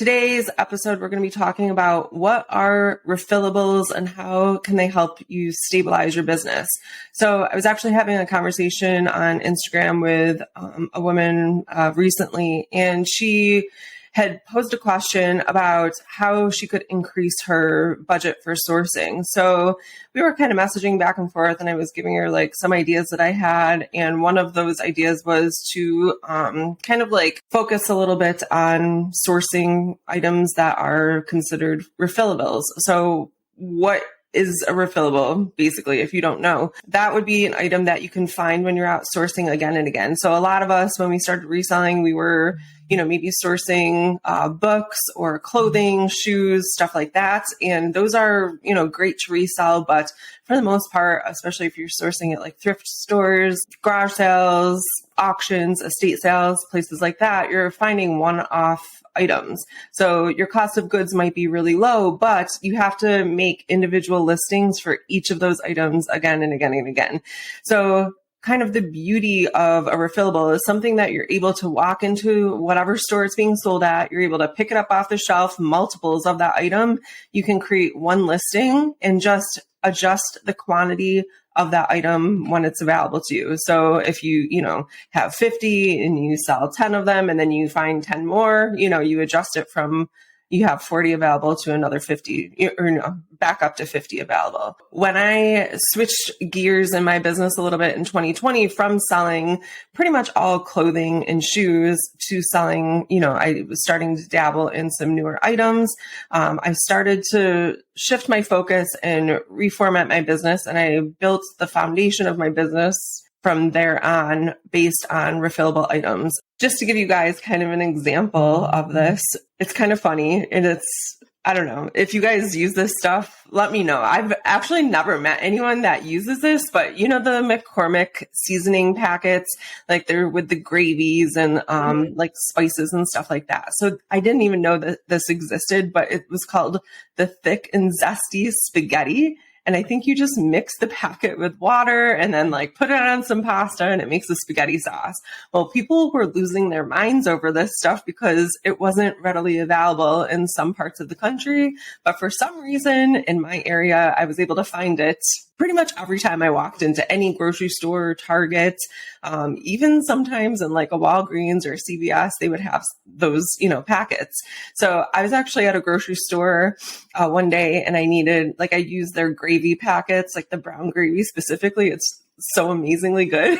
today's episode, we're going to be talking about what are refillables and how can they help you stabilize your business. So I was actually having a conversation on Instagram with a woman recently, and she had posed a question about how she could increase her budget for sourcing. So we were kind of messaging back and forth, and I was giving her like some ideas that I had. And one of those ideas was to kind of like focus a little bit on sourcing items that are considered refillables. So what is a refillable, basically, if you don't know? That would be an item that you can find when you're out sourcing again and again. So a lot of us, when we started reselling, we were, maybe sourcing books or clothing, shoes, stuff like that. And those are, great to resell. But for the most part, especially if you're sourcing at like thrift stores, garage sales, auctions, estate sales, places like that, you're finding one-off items. So your cost of goods might be really low, but you have to make individual listings for each of those items again and again and again. So kind of the beauty of a refillable is something that you're able to walk into whatever store it's being sold at. You're able to pick it up off the shelf, multiples of that item. You can create one listing and just adjust the quantity of that item when it's available to you. So if you, have 50 and you sell 10 of them and then you find 10 more, you adjust it from you have 40 available to another 50 or back up to 50 available. When I switched gears in my business a little bit in 2020 from selling pretty much all clothing and shoes to selling, I was starting to dabble in some newer items. I started to shift my focus and reformat my business, and I built the foundation of my business from there on based on refillable items. Just to give you guys kind of an example of this, it's kind of funny, and I don't know, if you guys use this stuff, let me know. I've actually never met anyone that uses this, but the McCormick seasoning packets, like they're with the gravies and like spices and stuff like that. So I didn't even know that this existed, but it was called the Thick and Zesty Spaghetti. And I think you just mix the packet with water and then like put it on some pasta and it makes a spaghetti sauce. Well, people were losing their minds over this stuff because it wasn't readily available in some parts of the country. But for some reason in my area, I was able to find it pretty much every time I walked into any grocery store, Target, even sometimes in like a Walgreens or CVS, they would have those, packets. So I was actually at a grocery store one day and I used their gravy packets, like the brown gravy specifically. It's so amazingly good.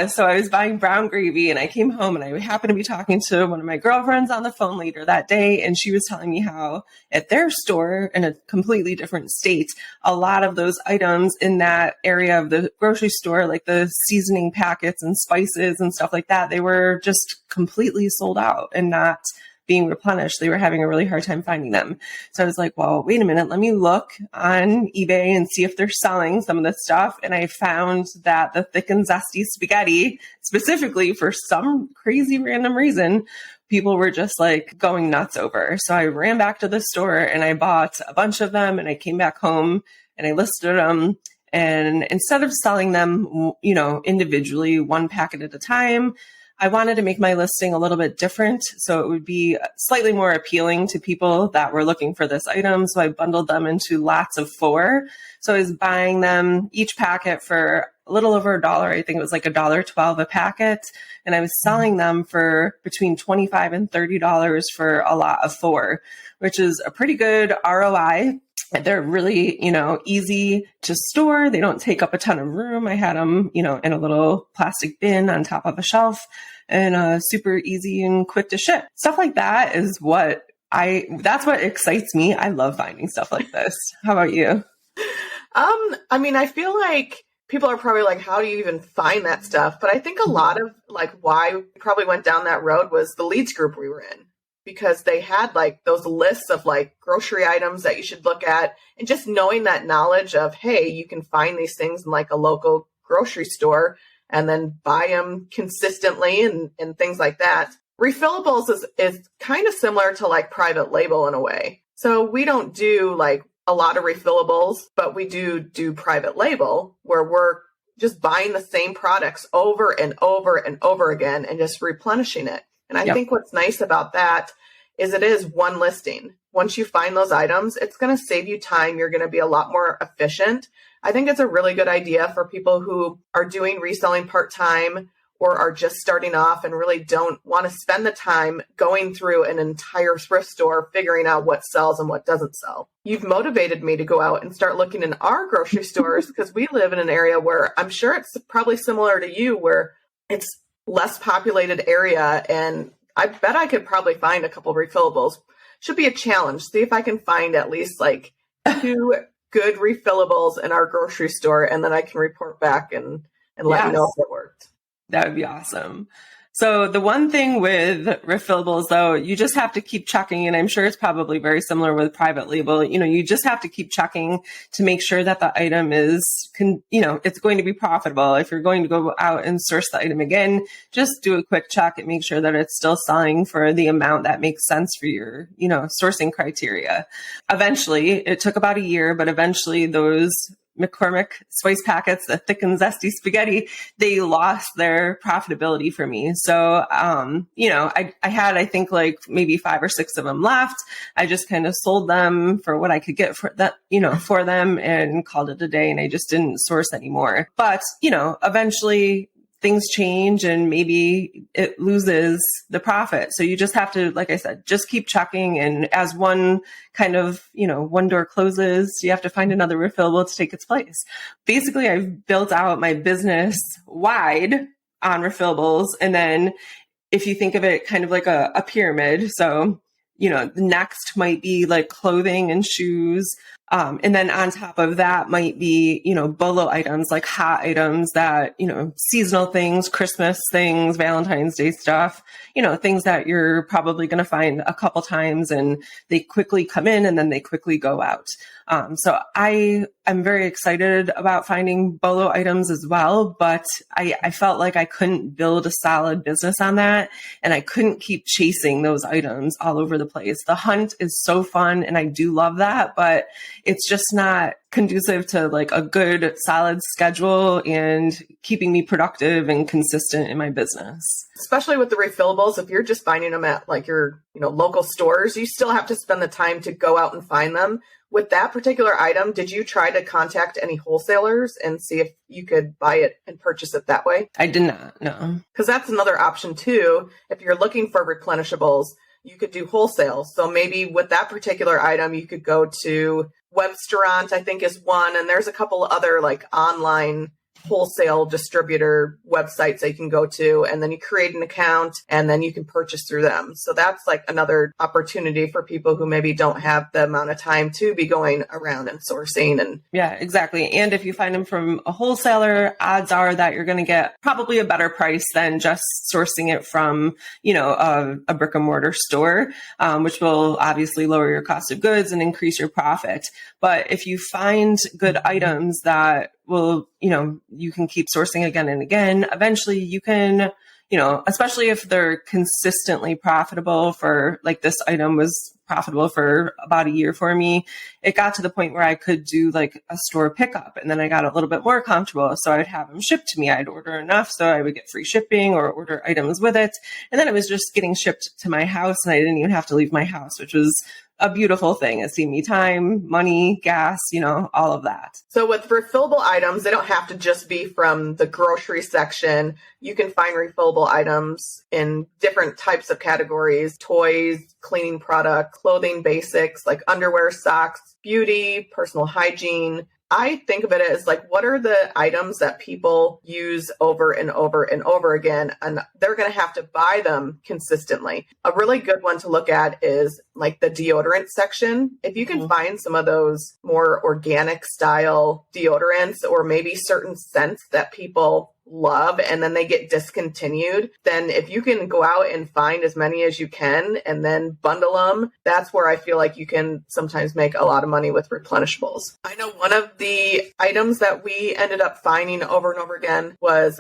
So I was buying brown gravy and I came home and I happened to be talking to one of my girlfriends on the phone later that day. And she was telling me how at their store in a completely different state, a lot of those items in that area of the grocery store, like the seasoning packets and spices and stuff like that, they were just completely sold out and not being replenished. They were having a really hard time finding them. So I was like, well, wait a minute, let me look on eBay and see if they're selling some of this stuff. And I found that the Thick and Zesty Spaghetti, specifically for some crazy random reason, people were just like going nuts over. So I ran back to the store and I bought a bunch of them and I came back home and I listed them. And instead of selling them, individually, one packet at a time, I wanted to make my listing a little bit different so it would be slightly more appealing to people that were looking for this item. So I bundled them into lots of 4. So I was buying them each packet for a little over $1. I think it was like $1.12 a packet. And I was selling them for between $25 and $30 for a lot of 4, which is a pretty good ROI. They're really, easy to store. They don't take up a ton of room. I had them, in a little plastic bin on top of a shelf and super easy and quick to ship. Stuff like that is that's what excites me. I love finding stuff like this. How about you? I feel like people are probably like, how do you even find that stuff? But I think a lot of like why we probably went down that road was the leads group we were in. Because they had like those lists of like grocery items that you should look at, and just knowing that knowledge of, hey, you can find these things in like a local grocery store and then buy them consistently and things like that. Refillables is kind of similar to like private label in a way. So we don't do like a lot of refillables, but we do private label where we're just buying the same products over and over and over again and just replenishing it. And I think what's nice about that is it is one listing. Once you find those items, it's going to save you time. You're going to be a lot more efficient. I think it's a really good idea for people who are doing reselling part-time or are just starting off and really don't want to spend the time going through an entire thrift store, figuring out what sells and what doesn't sell. You've motivated me to go out and start looking in our grocery stores because we live in an area where I'm sure it's probably similar to you, where it's less populated area. And I bet I could probably find a couple of refillables. Should be a challenge. See if I can find at least like 2 good refillables in our grocery store, and then I can report back and let you know if it worked. That would be awesome. So the one thing with refillables, though, you just have to keep checking, and I'm sure it's probably very similar with private label. You just have to keep checking to make sure that the item is, it's going to be profitable. If you're going to go out and source the item again, just do a quick check and make sure that it's still selling for the amount that makes sense for your, sourcing criteria. Eventually, it took about a year, but eventually those McCormick spice packets, the thick and zesty spaghetti, they lost their profitability for me. So, I had, I think like maybe 5 or 6 of them left. I just kind of sold them for what I could get for that, for them, and called it a day. And I just didn't source anymore. But, eventually things change and maybe it loses the profit. So you just have to, like I said, just keep checking. And as one kind of, one door closes, you have to find another refillable to take its place. Basically, I've built out my business wide on refillables. And then if you think of it kind of like a pyramid, so, the next might be like clothing and shoes. And then on top of that might be, BOLO items, like hot items that, seasonal things, Christmas things, Valentine's Day stuff, things that you're probably going to find a couple times and they quickly come in and then they quickly go out. So I am very excited about finding BOLO items as well, but I felt like I couldn't build a solid business on that. And I couldn't keep chasing those items all over the place. The hunt is so fun and I do love that, but it's just not conducive to like a good solid schedule and keeping me productive and consistent in my business. Especially with the refillables, if you're just finding them at like your, local stores, you still have to spend the time to go out and find them. With that particular item, did you try to contact any wholesalers and see if you could buy it and purchase it that way? I did not, no. Because that's another option too. If you're looking for replenishables, you could do wholesale. So maybe with that particular item, you could go to Webstaurant, I think is one. And there's a couple other like online wholesale distributor websites that you can go to, and then you create an account and then you can purchase through them. So that's like another opportunity for people who maybe don't have the amount of time to be going around and sourcing. And yeah, exactly. And if you find them from a wholesaler, odds are that you're going to get probably a better price than just sourcing it from, a brick and mortar store, which will obviously lower your cost of goods and increase your profit. But if you find good items that will, you can keep sourcing again and again, eventually you can, especially if they're consistently profitable for, like this item was profitable for about a year for me. It got to the point where I could do like a store pickup, and then I got a little bit more comfortable. So I'd have them shipped to me. I'd order enough so I would get free shipping or order items with it. And then it was just getting shipped to my house and I didn't even have to leave my house, which was a beautiful thing. It saved me time, money, gas, all of that. So with refillable items, they don't have to just be from the grocery section. You can find refillable items in different types of categories: toys, cleaning products, clothing basics like underwear, socks, beauty, personal hygiene. I think of it as like, what are the items that people use over and over and over again, and they're going to have to buy them consistently. A really good one to look at is like the deodorant section. If you can find some of those more organic style deodorants, or maybe certain scents that people love and then they get discontinued, then if you can go out and find as many as you can and then bundle them, that's where I feel like you can sometimes make a lot of money with replenishables. I know one of the items that we ended up finding over and over again was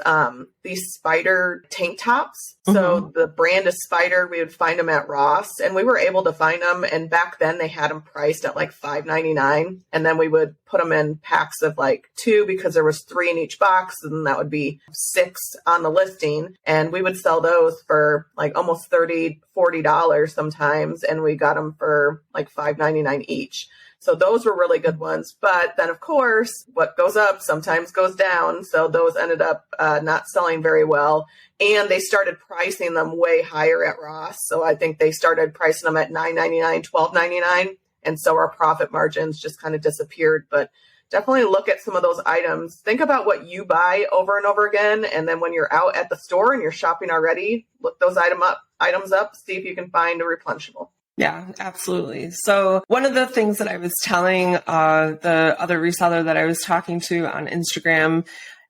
these spider tank tops. So the brand is Spider. We would find them at Ross, and we were able to find them. And back then they had them priced at like $5.99. And then we would put them in packs of like 2 because there was 3 in each box. And that would be maybe 6 on the listing, and we would sell those for like almost $30, $40 sometimes, and we got them for like $5.99 each. So those were really good ones. But then, of course, what goes up sometimes goes down. So those ended up not selling very well. And they started pricing them way higher at Ross. So I think they started pricing them at $9.99, $12.99. And so our profit margins just kind of disappeared. But definitely look at some of those items. Think about what you buy over and over again. And then when you're out at the store and you're shopping already, look those items up, see if you can find a replenishable. Yeah, absolutely. So one of the things that I was telling the other reseller that I was talking to on Instagram,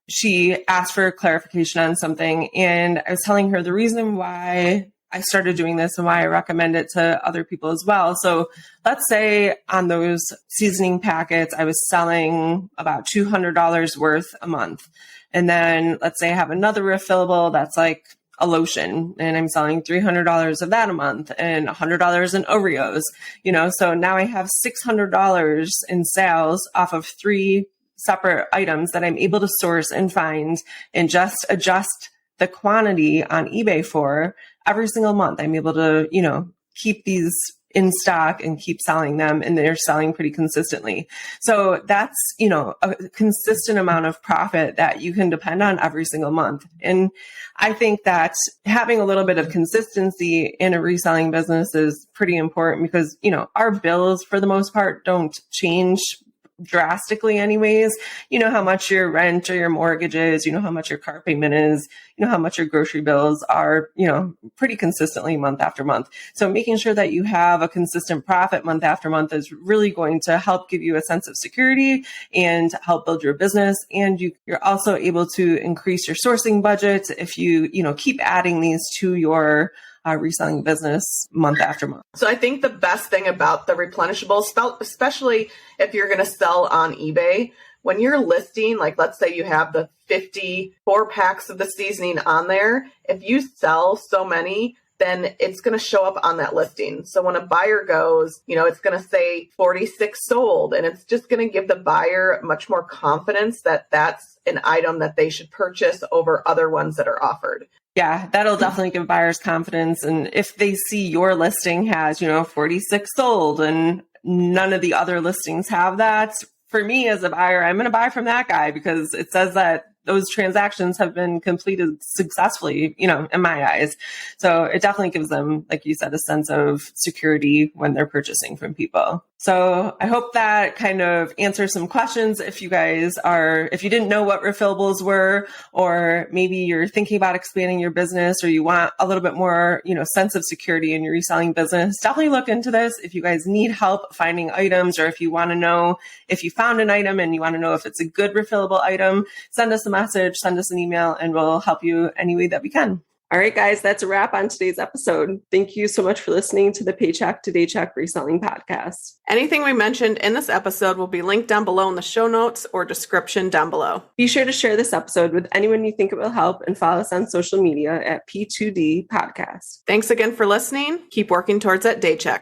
she asked for clarification on something. And I was telling her the reason why I started doing this and why I recommend it to other people as well. So let's say on those seasoning packets, I was selling about $200 worth a month. And then let's say I have another refillable that's like a lotion and I'm selling $300 of that a month and $100 in Oreos, so now I have $600 in sales off of 3 separate items that I'm able to source and find and just adjust the quantity on eBay for every single month. I'm able to, keep these in stock and keep selling them, and they're selling pretty consistently. So that's, a consistent amount of profit that you can depend on every single month. And I think that having a little bit of consistency in a reselling business is pretty important because, our bills for the most part don't change drastically anyways. You know how much your rent or your mortgage is, how much your car payment is, how much your grocery bills are, pretty consistently month after month. So making sure that you have a consistent profit month after month is really going to help give you a sense of security and help build your business. And you're also able to increase your sourcing budget if you, keep adding these to your reselling business month after month. So I think the best thing about the replenishables, especially if you're going to sell on eBay, when you're listing, like let's say you have the 54 packs of the seasoning on there, if you sell so many, then it's going to show up on that listing. So when a buyer goes, it's going to say 46 sold, and it's just going to give the buyer much more confidence that that's an item that they should purchase over other ones that are offered. Yeah, that'll definitely give buyers confidence. And if they see your listing has, 46 sold and none of the other listings have that, for me as a buyer, I'm going to buy from that guy because it says that those transactions have been completed successfully, in my eyes. So it definitely gives them, like you said, a sense of security when they're purchasing from people. So I hope that kind of answers some questions. If you didn't know what refillables were, or maybe you're thinking about expanding your business, or you want a little bit more, sense of security in your reselling business, definitely look into this. If you guys need help finding items, or if you want to know if you found an item and you want to know if it's a good refillable item, send us a message, send us an email, and we'll help you any way that we can. All right, guys, that's a wrap on today's episode. Thank you so much for listening to the Paycheck to Daycheck Reselling Podcast. Anything we mentioned in this episode will be linked down below in the show notes or description down below. Be sure to share this episode with anyone you think it will help, and follow us on social media at P2D Podcast. Thanks again for listening. Keep working towards that Daycheck.